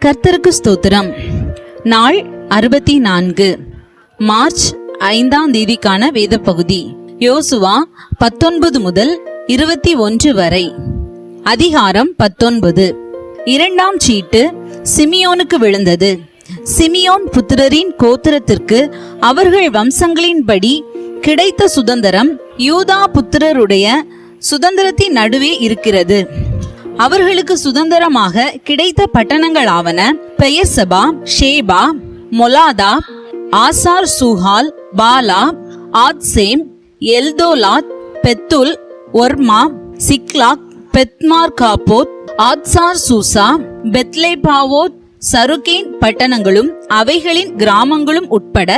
கர்த்தருக்கு ஸ்தோத்திரம். நாள் 64, மார்ச் 5ஆம் தேதிக்கான வேத பகுதி யோசுவா 19 முதல் 21 வரை. அதிகாரம் 19. இரண்டாம் சீட்டு சிமியோனுக்கு விழுந்தது. சிமியோன் புத்திரரின் கோத்திரத்திற்கு அவர்கள் வம்சங்களின்படி கிடைத்த சுதந்திரம் யூதா புத்திரருடைய சுதந்திரத்தின் நடுவே இருக்கிறது. அவர்களுக்கு சுதந்திரமாக கிடைத்த பட்டணங்களாவன பெயர்சபா, ஷேபா, மொலாதா, ஆசார் சூஹால், பாலா, ஆத்சேம், எல்தோலாத், பெத்துல், ஒர்மா, சிக்லாக், பெத்மார்காபோத், ஆத்சார் சூசா, பெத்லேபாவோத், சருகேன் பட்டணங்களும் அவைகளின் கிராமங்களும் உட்பட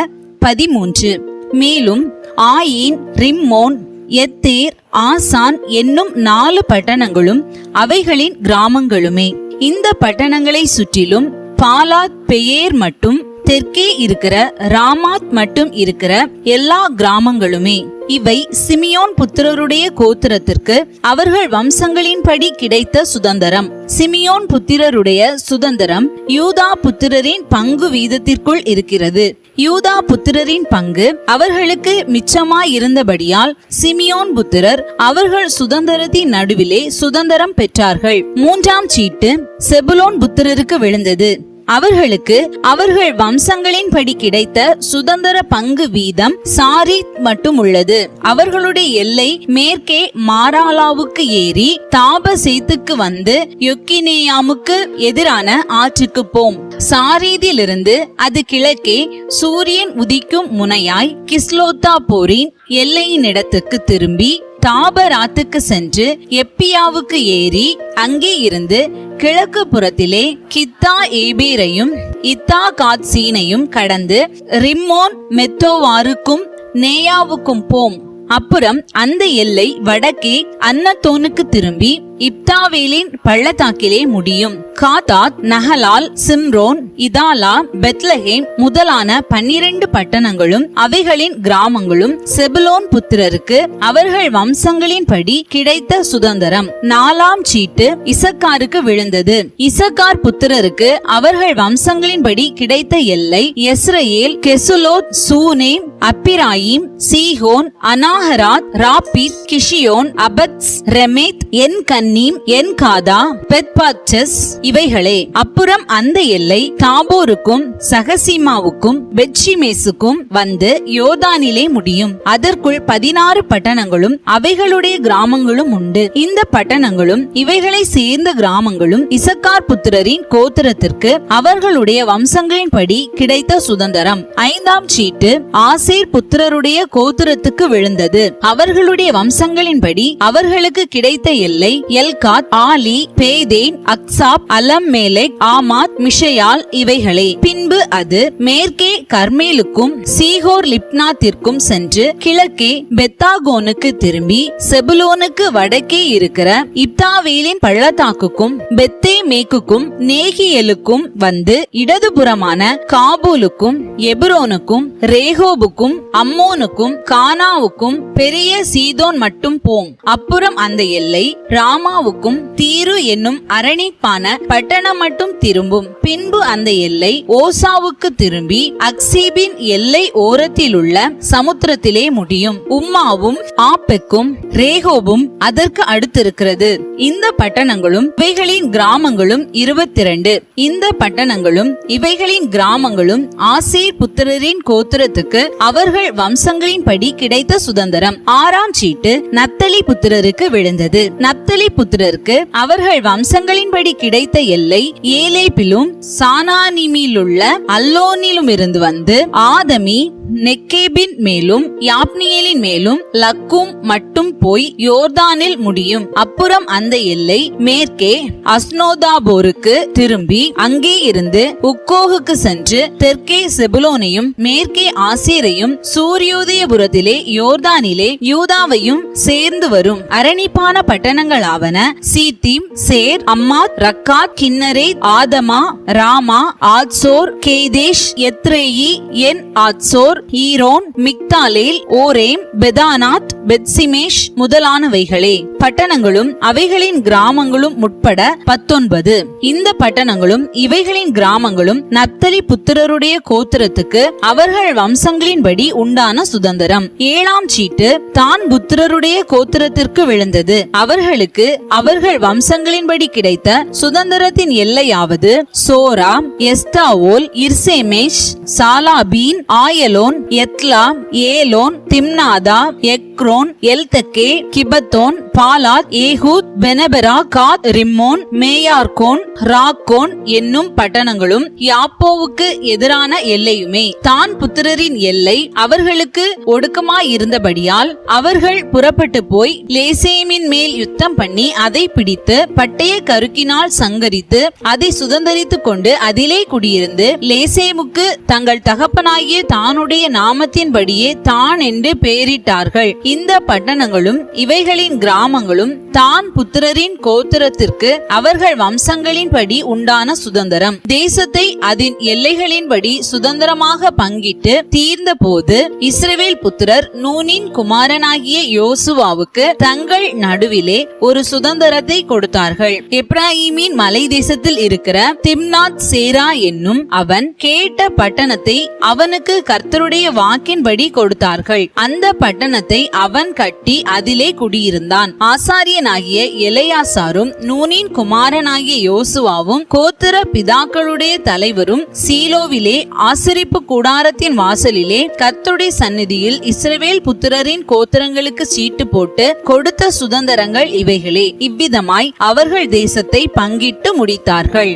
13. மேலும் ஆயின், ரிம்மோன், எத்தேர், ஆசான் என்னும் 4 பட்டணங்களும் அவைகளின் கிராமங்களுமே. இந்த பட்டணங்களை சுற்றிலும் பாலாத் பெயேர் மட்டும் தெற்கே இருக்கிற ராமாத் மட்டும் இருக்கிற எல்லா கிராமங்களுமே. இவை சிமியோன் புத்திரருடைய கோத்திரத்திற்கு அவர்கள் வம்சங்களின்படி கிடைத்த சுதந்திரம். சிமியோன் புத்திரருடைய சுதந்திரம் யூதா புத்திரரின் பங்கு வீதத்திற்குள் இருக்கிறது. யூதா புத்திரரின் பங்கு அவர்களுக்கு மிச்சமாய் இருந்தபடியால் சிமியோன் புத்திரர் அவர்கள் சுதந்திரத்தின் நடுவிலே சுதந்திரம் பெற்றார்கள். மூன்றாம் சீட்டு செபுலோன் புத்திரருக்கு விழுந்தது. அவர்களுக்கு அவர்கள் வம்சங்களின்படி கிடைத்த சுதந்திர பங்கு வீதம் சாரீத் மட்டும் உள்ளது. அவர்களுடைய எல்லை மேற்கே மாராலாவுக்கு ஏறி தாபசேத்துக்கு வந்து யொக்கினேயாமுக்கு எதிரான ஆற்றுக்கு போம். சாரீதிலிருந்து அது கிழக்கே சூரியன் உதிக்கும் முனையாய் கிஸ்லோத்தா போரின் எல்லையினிடத்துக்கு திரும்பி தாபராத்துக்கு சென்று எப்பியாவுக்கு ஏறி அங்கே இருந்து கிழக்கு புறத்திலே கித்தா ஏபேரையும் இத்தா காத்சீனையும் கடந்து ரிம்மோன் மெத்தோவாருக்கும் நேயாவுக்கும் போம். அப்புறம் அந்த எல்லை வடக்கே அன்னத்தோனுக்கு திரும்பி இப்தாவேலின் பள்ளத்தாக்கிலே முடியும். காத்தாத், நஹலால், சிம்ரோன், இதாலா, பெத்லஹேம் முதலான 12 பட்டணங்களும் அவைகளின் கிராமங்களும் செபுலோன் புத்திரருக்கு அவர்கள் வம்சங்களின்படி கிடைத்த சுதந்திரம். 4ஆம் சீட்டு இசக்காருக்கு விழுந்தது. இசக்கார் புத்திரருக்கு அவர்கள் வம்சங்களின்படி கிடைத்த எல்லை எஸ்ரேல், கெசுலோத், சூனேம், அப்பிராயிம், சீஹோன், அனாஹராத், ராபித், கிஷியோன், அபத்ஸ், ரெமேத், என் கன்னீம், என் காதா, பெத்பாச்சஸ் இவைகளே. அப்புறம் அந்த எல்லை தாபோருக்கும் சகசீமாவுக்கும் பெட்ஷிமேசுக்கும் வந்து யோர்தானிலே முடியும். அதற்குள் 16 பட்டணங்களும் அவைகளுடைய கிராமங்களும் உண்டு. இந்த பட்டணங்களும் இவைகளை சேர்ந்த கிராமங்களும் இசக்கார் புத்திரரின் கோத்திரத்திற்கு அவர்களுடைய வம்சங்களின்படி கிடைத்த சுதந்திரம். 5ஆம் சீட்டு ஆசேர் புத்திரருடைய கோத்திரத்துக்கு விழுந்தது. அவர்களுடைய வம்சங்களின்படி அவர்களுக்கு கிடைத்த எல்லை எல்காத், ஆலி, பேதேன், அக்சாப், அலம்மேலெக், ஆமாத், மிஷயால் இவைகளே. பின்பு அது மேற்கே கர்மேலுக்கும் சீஹோர் லிப்னாத்திற்கும் சென்று கிழக்கே பெத்தாகோனுக்கு திரும்பி செபுலோனுக்கு வடக்கே இருக்கிற இப்தாவேலின் பள்ளத்தாக்குக்கும் பெத்தே மேக்குக்கும் நேகியலுக்கும் வந்து இடதுபுறமான காபூலுக்கும் எபுரோனுக்கும் ரேகோபுக்கும் அம்மோனுக்கும் கானாவுக்கும் பெரிய சீதோன் மட்டும் போம். அப்புறம் அந்த எல்லை ராமாவுக்கும் தீரு என்னும் அரணிப்பான பட்டணம் மட்டும் திரும்பும். பின்பு அந்த எல்லை ஓசாவுக்கு திரும்பி அக்சீபின் எல்லை ஓரத்தில் உள்ள சமுத்திரத்திலே முடியும். உம்மாவும் ஆப்பெக்கும் ரேகோபும் அதற்கு அடுத்திருக்கிறது. இந்த பட்டணங்களும் இவைகளின் கிராமங்களும் 22. இந்த பட்டணங்களும் இவைகளின் கிராமங்களும் ஆசேர் புத்திரரின் கோத்திரத்துக்கு அவர்கள் வம்சங்களின்படி கிடைத்த சுதந்திரம். 6ஆம் சீட்டு நப்தலி புத்திரருக்கு விழுந்தது. நப்தலி புத்திரருக்கு அவர்கள் வம்சங்களின்படி கிடைத்த எல்லை ஏலேப்பிலும் சானானிமிலுள்ள அல்லோனிலும் இருந்து வந்து ஆதமி, நெக்கேபின் மேலும் யாப்னியேலின் மேலும் லக்கும் மட்டும் போய் யோர்தானில் முடியும். அப்புறம் அந்த எல்லை மேற்கே அஸ்னோதாபோருக்கு திரும்பி அங்கே இருந்து உக்கோகுக்கு சென்று தெற்கே செபுலோனையும் மேற்கே ஆசேரையும் சூரியோதயபுரத்திலே யோர்தானிலே யூதாவையும் சேர்ந்து வரும். அரணிப்பான பட்டணங்களாவன சீத்தீம், சேர், அம்மாத், ரக்காத், கின்னரேத், ஆதமா, ராமா, ஆத்சோர், கேதேஷ், எத்ரேயி, என் ஆத்சோர், சோர், ஈரோன், மிக்தாலேல், ஓரேம், பெதானாத், பெத்சிமேஷ் முதலானவைகளே. பட்டணங்களும் அவைகளின் கிராமங்களும் உட்பட 19. இந்த பட்டணங்களும் இவைகளின் கிராமங்களும் நப்தலி புத்திரருடைய கோத்திரத்துக்கு அவர்கள் வம்சங்களின்படி உண்டான சுதந்திரம். 7ஆம் சீட்டு தான் புத்திரருடைய கோத்திரத்திற்கு விழுந்தது. அவர்களுக்கு அவர்கள் வம்சங்களின்படி கிடைத்த சுதந்திரத்தின் எல்லையாவது சோரா, எஸ்தாவோல், இர்சேமேஷ், சாலாபீன், ஆயலோன், எத்லா, ஏலோன், திம்னாதா, எக்ரோன், எல்தக்கே, கிபத்தோன், பாலாத், ஏகூத், பெனபெரா, காத், ரிம்மோன், மேயார்கோன், ராக்கோன் என்னும் பட்டணங்களும் யாப்போவுக்கு எதிரான எல்லையுமே. தான் புத்திரரின் எல்லை அவர்களுக்கு ஒடுக்கமாயிருந்தபடியால் அவர்கள் புறப்பட்டு போய் லேசேமின் மேல் யுத்தம் பண்ணி அதை பிடித்து பட்டய கருக்கினால் சங்கரித்து அதை சுதந்தரித்துக் கொண்டு அதிலே குடியிருந்து லேசேமுக்கு தங்கள் தகப்பனாகிய தானுடைய நாமத்தின்படியே தான் என்று பெயரிட்டார்கள். இந்த பட்டணங்களும் இவைகளின் கிராமங்களும் தான் புத்திரரின் கோத்திரத்திற்கு அவர்கள் வம்சங்களின்படி உண்டான சுதந்திரம். தேசத்தை அதன் எல்லைகளின்படி சுதந்திரமாக பங்கிட்டு தீர்ந்த போது இஸ்ரவேல் புத்திரர் நூனின் குமாரனாகிய யோசுவாவுக்கு தங்கள் நடுவிலே ஒரு சுதந்திரத்தை கொடுத்தார்கள். எப்ராஹிமின் மலை தேசத்தில் இருக்கிற திம்னாத் சேரா என்னும் அவன் கேட்ட பட்டணத்தை அவனுக்கு கர்த்தருடைய வாக்கின்படி கொடுத்தார்கள். அந்த பட்டணத்தை அவன் கட்டி அதிலே குடியிருந்தான். ஆசாரியனாகிய எலெயாசாரும் நூனின் குமாரனாகிய யோசுவாவும் கோத்திர பிதாக்களுடைய தலைவரும் சீலோவிலே ஆசரிப்பு கூடாரத்தின் வாசலிலே கர்த்தருடைய சந்நிதியில் இஸ்ரவேல் புத்திரரின் கோத்திரங்களுக்கு சீட்டு போட்டு கொடுத்த சுதந்திரங்கள் இவைகளே. இவ்விதமாய் அவர்கள் தேசத்தை பங்கிட்டு முடித்தார்கள்.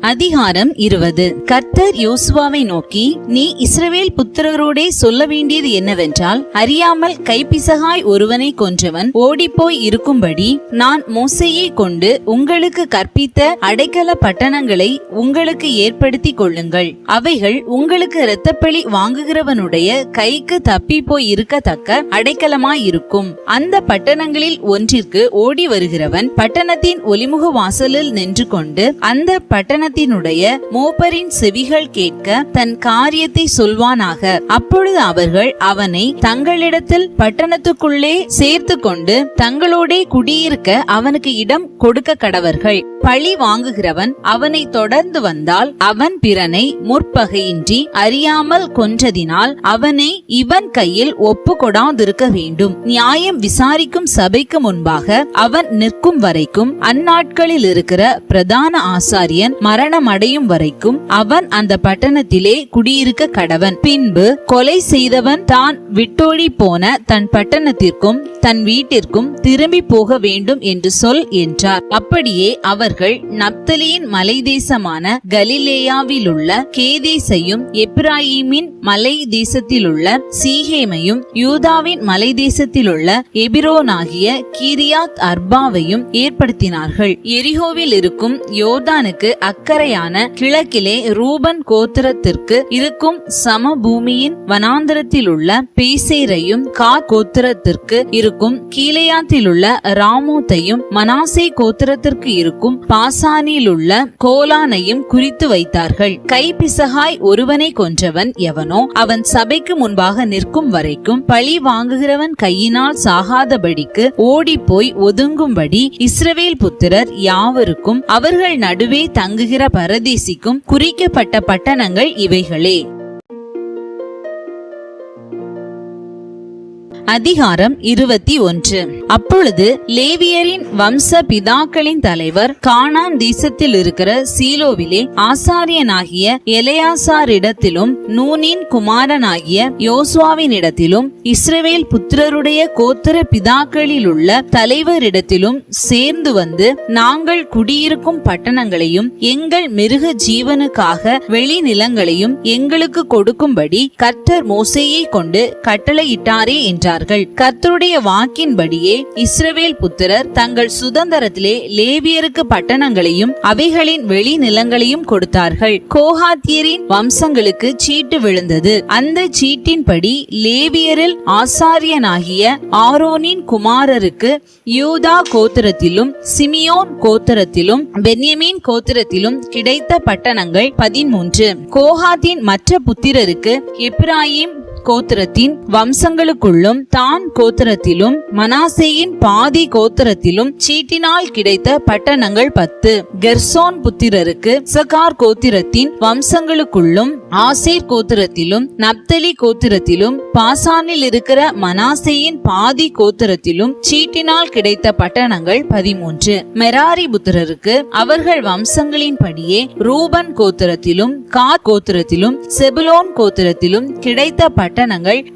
அதிகாரம் 20. கர்த்தர் யோசுவாவை நோக்கி, நீ இஸ்ரவேல் புத்திரரோடே சொல்ல வேண்டியது என்னவென்றால், அறியாமல் கைப்பிசகாய் ஒருவனை கொன்றவன் ஓடிப்போய் இருக்கும்படி நான் மோசேயை கொண்டு உங்களுக்கு கற்பித்த அடைக்கல பட்டணங்களை உங்களுக்கு ஏற்படுத்தி கொள்ளுங்கள். அவைகள் உங்களுக்கு இரத்தப்பழி வாங்குகிறவனுடைய கைக்கு தப்பி போய் இருக்கத்தக்க அடைக்கலமாயிருக்கும். அந்த பட்டணங்களில் ஒன்றிற்கு ஓடி வருகிறவன் பட்டணத்தின் ஒலிமுக வாசலில் நின்று கொண்டு அந்த பட்டண மூப்பரின் செவிகள் கேட்க தன் காரியத்தை சொல்வானாக. அப்பொழுது அவர்கள் அவனை தங்களிடத்தில் பட்டணத்துக்குள்ளே சேர்த்து கொண்டு தங்களோட குடியிருக்க அவனுக்கு இடம் கொடுக்க கடவர்கள். பழி வாங்குகிறவன் அவனை தொடர்ந்து வந்தால் அவன் பிறனை முற்பகையின்றி அறியாமல் கொன்றதினால் அவனை இவன் கையில் ஒப்பு கொடாதிருக்க வேண்டும். நியாயம் விசாரிக்கும் சபைக்கு முன்பாக அவன் நிற்கும் வரைக்கும் அந்நாட்களில் இருக்கிற பிரதான ஆசாரியன் மரணம் அடையும் வரைக்கும் அவன் அந்த பட்டணத்திலே குடியிருக்க கடவன். பின்பு கொலை செய்தவன் தான் விட்டோடி போன தன் பட்டணத்திற்கும் தன் வீட்டிற்கும் திரும்பி போக வேண்டும் என்று சொல் என்றார். அப்படியே அவர்கள் நப்தலியின் மலை தேசமான கலிலேயாவிலுள்ள கேதேசையும் எப்ராயிமின் மலை தேசத்திலுள்ள சீகேமையும் யூதாவின் மலை தேசத்திலுள்ள எபிரோனாகிய கிரியாத் அர்பாவையும் ஏற்படுத்தினார்கள். எரிகோவில் இருக்கும் யோர்தானுக்கு அக்கறையான கிழக்கிலே ரூபன் கோத்திரத்திற்கு இருக்கும் சமபூமியின் வனாந்தரத்திலுள்ள பேசேரையும் காத் கோத்திரத்திற்கு இருக்கும் கீலேயாத்திலுள்ள ராமோத்தையும் மனாசே கோத்திரத்திற்கு இருக்கும் பாசானிலுள்ள கோலானையும் குறித்து வைத்தார்கள். கைப்பிசகாய் ஒருவனை கொன்றவன் எவனோ அவன் சபைக்கு முன்பாக நிற்கும் வரைக்கும் பழி வாங்குகிறவன் கையினால் சாகாதபடிக்கு ஓடி போய் ஒதுங்கும்படி இஸ்ரவேல் புத்திரர் யாவருக்கும் அவர்கள் நடுவே தங்குகிற பரதேசிக்கும் குறிக்கப்பட்ட பட்டணங்கள் இவைகளே. அதிகாரம் 21. அப்பொழுது லேவியரின் வம்ச பிதாக்களின் தலைவர் கானான் தேசத்தில் இருக்கிற சீலோவிலே ஆசாரியனாகிய எலெயாசாரிடத்திலும் நூனின் குமாரனாகிய யோசுவாவினிடத்திலும் இஸ்ரவேல் புத்திரருடைய கோத்திர பிதாக்களிலுள்ள தலைவரிடத்திலும் சேர்ந்து வந்து, நாங்கள் குடியிருக்கும் பட்டணங்களையும் எங்கள் மிருக ஜீவனுக்காக வெளி நிலங்களையும் எங்களுக்கு கொடுக்கும்படி கர்த்தர் மோசேயை கொண்டு கட்டளையிட்டாரே என்றார். கொடுத்தார்கள். கர்த்தருடைய வாக்கின்படியே இஸ்ரவேல் புத்திரர் தங்கள் சுதந்திரத்திலே லேவியருக்கு பட்டணங்களையும் அவைகளின் வெளி நிலங்களையும் கொடுத்தார்கள். கோகாத்தியரின் வம்சங்களுக்கு சீட்டு விழுந்தது. அந்த சீட்டின்படி லேவியரில் ஆசாரியனாகிய ஆரோனின் குமாரருக்கு யூதா கோத்திரத்திலும் சிமியோன் கோத்திரத்திலும் பென்யமீன் கோத்திரத்திலும் கிடைத்த பட்டணங்கள் 13. கோகாத்தின் மற்ற புத்திரருக்கு எப்பிராயிம் கோத்திரத்தின் வம்சங்களுக்குள்ளும் தான் கோத்திரத்திலும் மனாசேயின் பாதி கோத்திரத்திலும் சீட்டினால் கிடைத்த பட்டணங்கள் 10. கெர்சோன் புத்திரருக்கு இசக்கார் கோத்திரத்தின் வம்சங்களுக்குள்ளும் ஆசேர் கோத்திரத்திலும் நப்தலி கோத்திரத்திலும் பாசானில் இருக்கிற மனாசேயின் பாதி கோத்திரத்திலும் சீட்டினால் கிடைத்த பட்டணங்கள் 13. மெராரி புத்திரருக்கு அவர்கள் வம்சங்களின் படியே ரூபன் கோத்திரத்திலும் காத் கோத்திரத்திலும் செபுலோன் கோத்திரத்திலும் கிடைத்த பட்டணங்கள்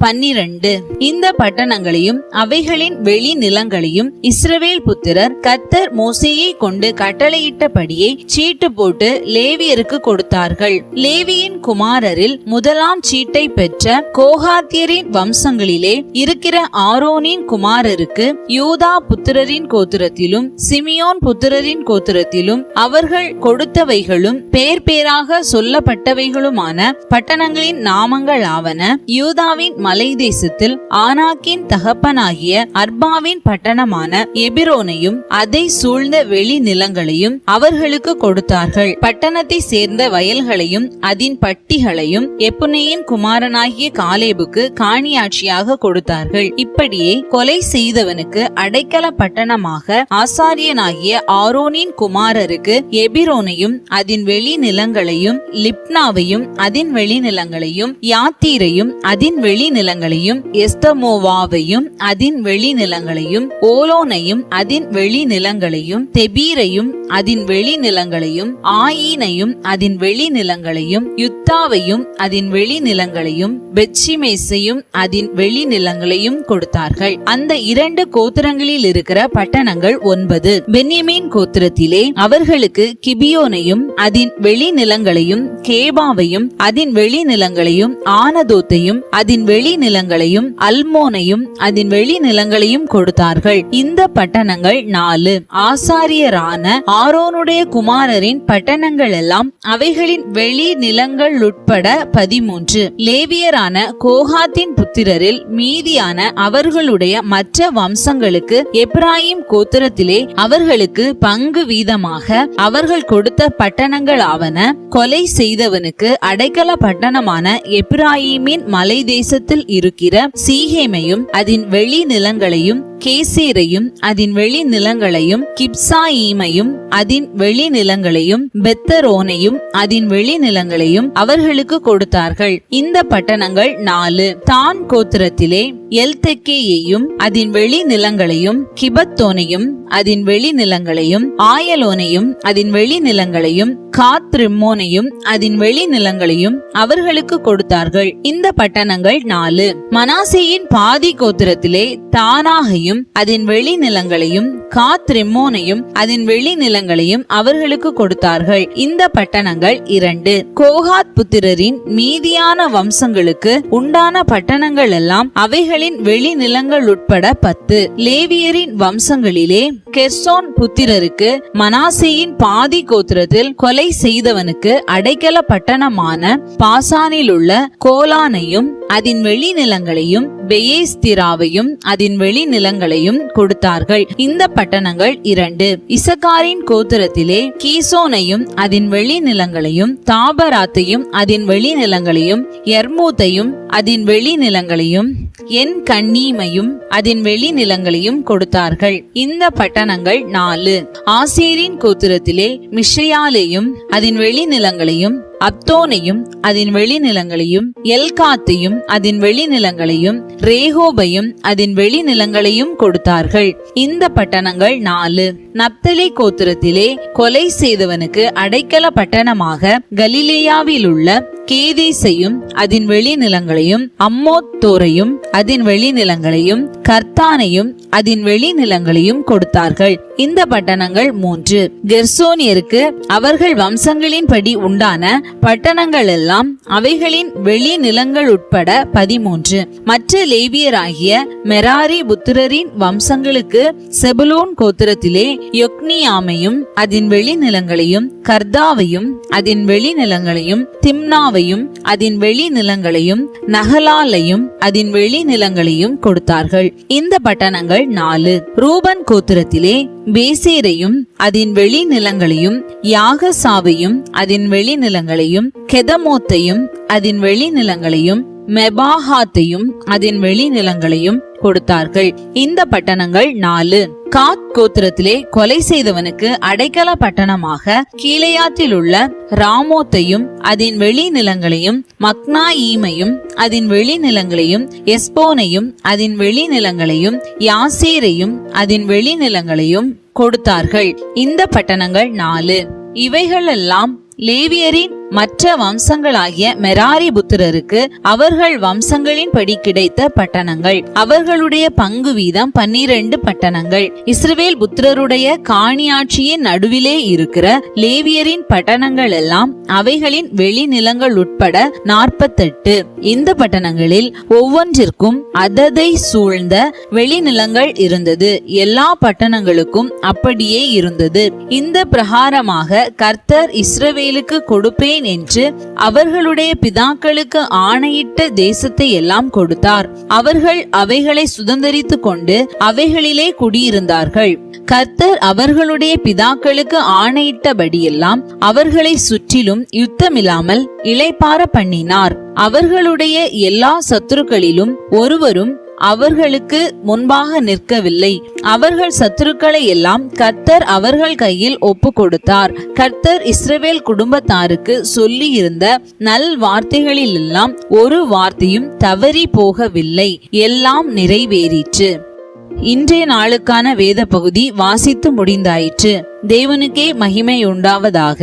12. இந்த பட்டணங்களையும் அவைகளின் வெளி நிலங்களையும் இஸ்ரவேல் புத்திரர் கர்த்தர் மோசேயை கொண்டு கட்டளையிட்டபடியே சீட்டு போட்டு லேவியருக்கு கொடுத்தார்கள். லேவியின் குமாரரில் முதலாம் சீட்டை பெற்ற கோகாத்தியரின் வம்சங்களிலே இருக்கிற ஆரோனின் குமாரருக்கு யூதா புத்திரரின் கோத்திரத்திலும் சிமியோன் புத்திரரின் கோத்திரத்திலும் அவர்கள் கொடுத்தவைகளும் பேர் பேராக சொல்லப்பட்டவைகளுமான பட்டணங்களின் நாமங்களாவன: யூதாவின் மலை தேசத்தில் ஆனாக்கின் தகப்பனாகிய அர்பாவின் பட்டணமான எபிரோனையும் அதை சூழ்ந்த வெளி நிலங்களையும் அவர்களுக்கு கொடுத்தார்கள். பட்டணத்தை சேர்ந்த வயல்களையும் அதன் பட்டிகளையும் எப்புனேயின் குமாரனாகிய காலேபுக்கு காணியாட்சியாக கொடுத்தார்கள். இப்படியே கொலை செய்தவனுக்கு அடைக்கல பட்டணமாக ஆசாரியனாகிய ஆரோனின் குமாரருக்கு எபிரோனையும் அதன் வெளி நிலங்களையும் லிப்னாவையும் அதன் வெளி நிலங்களையும் யாத்தீரையும் அதன் வெளி நிலங்களையும் எஸ்தமோவாவையும் அதன் வெளி நிலங்களையும் ஓலோனையும் அதன் வெளி நிலங்களையும் தெபீரையும் அதன் வெளி நிலங்களையும் ஆயீனையும் அதன் வெளி நிலங்களையும் யுத்தாவையும் அதன் வெளி நிலங்களையும் பெத்ஷிமேசையும் அதன் வெளி நிலங்களையும் கொடுத்தார்கள். அந்த 2 கோத்திரங்களில் இருக்கிற பட்டணங்கள் 9. பென்யமீன் கோத்திரத்திலே அவர்களுக்கு கிபியோனையும் அதன் வெளி நிலங்களையும் கேபாவையும் அதன் வெளி நிலங்களையும் ஆனதோத்தையும் அதன் வெளி நிலங்களையும் அல்மோனையும் அதன் வெளி நிலங்களையும் கொடுத்தார்கள். இந்த பட்டணங்கள் 4. ஆசாரியரான ஆரோனுடைய குமாரரின் பட்டணங்கள் எல்லாம் அவைகளின் வெளி நிலங்கள் உட்பட 13. லேவியரான கோகாத்தின் புத்திரரில் மீதியான அவர்களுடைய மற்ற வம்சங்களுக்கு எப்பிராயிம் கோத்திரத்திலே அவர்களுக்கு பங்கு வீதமாக அவர்கள் கொடுத்த பட்டணங்கள் ஆவன: கொலை செய்தவனுக்கு அடைக்கல பட்டணமான எப்பிராயிமின் மலை தேசத்தில் இருக்கிற சீகேமையும் அதன் வெளி நிலங்களையும் கேசேரையும் அதன் வெளி நிலங்களையும் கிப்சாயீமையும் அதன் வெளி நிலங்களையும் பெத்தரோனையும் அதன் வெளி நிலங்களையும் அவர்களுக்கு கொடுத்தார்கள். இந்த பட்டணங்கள் 4. தான் கோத்திரத்திலே எல்தெக்கேயையும் அதன் வெளி நிலங்களையும் கிபத்தோனையும் அதன் வெளி நிலங்களையும் ஆயலோனையும் அதன் வெளி நிலங்களையும் காத்ரிம்மோனையும் அதன் வெளி நிலங்களையும் அவர்களுக்கு கொடுத்தார்கள். இந்த பட்டணங்கள் 4. மனாசேயின் பாதி கோத்திரத்திலே தானாகையும் அதன் வெளி நிலங்களையும் காத்ரிம்மோனையும் அதன் வெளி நிலங்களையும் அவர்களுக்கு கொடுத்தார்கள். இந்த பட்டணங்கள் 2. கோகாத் புத்திரரின் மீதியான வம்சங்களுக்கு உண்டான பட்டணங்கள் எல்லாம் அவைகளின் வெளி நிலங்கள் உட்பட 10. லேவியரின் வம்சங்களிலே கெர்சோன் புத்திரருக்கு மனாசேயின் பாதி கோத்திரத்தில் கொலை செய்தவனுக்கு அடைக்கல பட்டணமான பாசானில் உள்ள கோலானையும் அதன் வெளி நிலங்களையும் பெயேஸ்திராவையும் அதன் வெளி நிலங்களையும் கொடுத்தார்கள். இந்த பட்டணங்கள் 2. இசக்காரின் கோத்திரத்திலே கீசோனையும் அதன் வெளி நிலங்களையும் தாபராத்தையும் அதன் வெளி நிலங்களையும் எர்மூத்தையும் அதன் வெளி நிலங்களையும் என் கண்ணீமையும் அதன் வெளி நிலங்களையும் கொடுத்தார்கள். இந்த பட்டணங்கள் 4. ஆசேரின் கோத்திரத்திலே மிஷயாலேயும் அதன் வெளி நிலங்களையும் அப்தோனையும் அதன் வெளி நிலங்களையும் எல்காத்தையும் அதன் வெளி நிலங்களையும் ரேகோபையும் அதன் வெளி நிலங்களையும் கொடுத்தார்கள். இந்த பட்டணங்கள் 4. நப்தலி கோத்திரத்திலே கொலை செய்தவனுக்கு அடைக்கல பட்டணமாக கலிலேயாவில் உள்ள கேதேசையும் அதன் வெளி நிலங்களையும் அம்மோத்தோரையும் அதன் வெளி நிலங்களையும் கர்த்தானையும் அதன் வெளி நிலங்களையும் கொடுத்தார்கள். இந்த பட்டணங்கள் 3. கெர்சோனியருக்கு அவர்கள் வம்சங்களின்படி உண்டான பட்டணங்கள் எல்லாம் அவைகளின் வெளி நிலங்கள் உட்பட 13. மற்ற லேவியராகிய மெராரி புத்திரரின் வம்சங்களுக்கு செபுலோன் கோத்திரத்திலே யொக்னியாமையும் அதன் வெளி நிலங்களையும், கர்தாவையும் அதன் வெளி நிலங்களையும், திம்னாவையும் அதன் வெளி நிலங்களையும், நகலாலையும் அதன் வெளி நிலங்களையும் கொடுத்தார்கள். இந்த பட்டணங்கள் 4. ரூபன் கோத்திரத்திலே பேசேரையும் அதன் வெளி நிலங்களையும், யாகசாவையும் அதன் வெளி நிலங்களையும், கெதமோத்தையும் அதன் வெளி நிலங்களையும், மெபாஹாத்தையும் அதன் வெளி நிலங்களையும் கொடுத்தார்கள். இந்த பட்டணங்கள் 4. காத் கோத்திரத்திலே கொலை செய்தவனுக்கு அடைக்கல பட்டணமாக கீலேயாத்தில் உள்ள ராமோத்தையும் அதன் வெளி நிலங்களையும், மக்னாயீமையும் அதன் வெளி நிலங்களையும், எஸ்போனையும் அதன் வெளி நிலங்களையும், யாசேரையும் அதன் வெளி நிலங்களையும் கொடுத்தார்கள். இந்த பட்டணங்கள் 4. இவைகளெல்லாம் லேவியரின் மற்ற வம்சங்களாகிய மெராரி புத்திரருக்கு அவர்கள் வம்சங்களின்படி கிடைத்த பட்டணங்கள். அவர்களுடைய பங்கு வீதம் 12 பட்டணங்கள். இஸ்ரவேல் புத்திரருடைய காணியாட்சியின் நடுவிலே இருக்கிற லேவியரின் பட்டணங்கள் எல்லாம் அவைகளின் வெளி நிலங்கள் உட்பட 48. இந்த பட்டணங்களில் ஒவ்வொன்றிற்கும் அததை சூழ்ந்த வெளி நிலங்கள் இருந்தது. எல்லா பட்டணங்களுக்கும் அப்படியே இருந்தது. இந்த பிரகாரமாக கர்த்தர் இஸ்ரவேலுக்கு கொடுப்பேன் என்று அவர்களுடைய பிதாக்களுக்கு ஆணையிட்ட தேசத்தை எல்லாம் கொடுத்தார். அவர்கள் அவைகளை சுதந்தரித்துக் கொண்டு அவைகளிலே குடியிருந்தார்கள். கர்த்தர் அவர்களுடைய பிதாக்களுக்கு ஆணையிட்டபடியெல்லாம் அவர்களை சுற்றிலும் யுத்தமில்லாமல் இளைப்பாற பண்ணினார். அவர்களுடைய எல்லா சத்துருக்களிலும் ஒருவரும் அவர்களுக்கு முன்பாக நிற்கவில்லை. அவர்கள் சத்துருக்களை எல்லாம் கர்த்தர் அவர்கள் கையில் ஒப்பு கொடுத்தார். கர்த்தர் இஸ்ரவேல் குடும்பத்தாருக்கு சொல்லி இருந்த நல் வார்த்தைகளில் எல்லாம் ஒரு வார்த்தையும் தவறி போகவில்லை. எல்லாம் நிறைவேறிற்று. இன்றைய நாளுக்கான வேத பகுதி வாசித்து முடிந்தாயிற்று. தேவனுக்கே மகிமை உண்டாவதாக.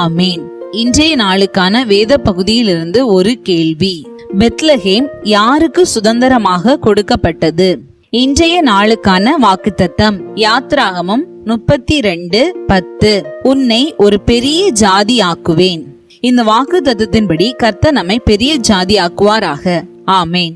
ஆமேன். இன்றைய நாளுக்கான வேத பகுதியிலிருந்து ஒரு கேள்வி. பெத்லகேம் யாருக்கு சுதந்திரமாக கொடுக்கப்பட்டது? இன்றைய நாளுக்கான வாக்குத்தத்தம் யாத்ராகமம் 32:10. உன்னை ஒரு பெரிய ஜாதி ஆக்குவேன். இந்த வாக்குத்தத்தத்தின்படி கர்த்தர் நம்மை பெரிய ஜாதி ஆக்குவாராக. ஆமேன்.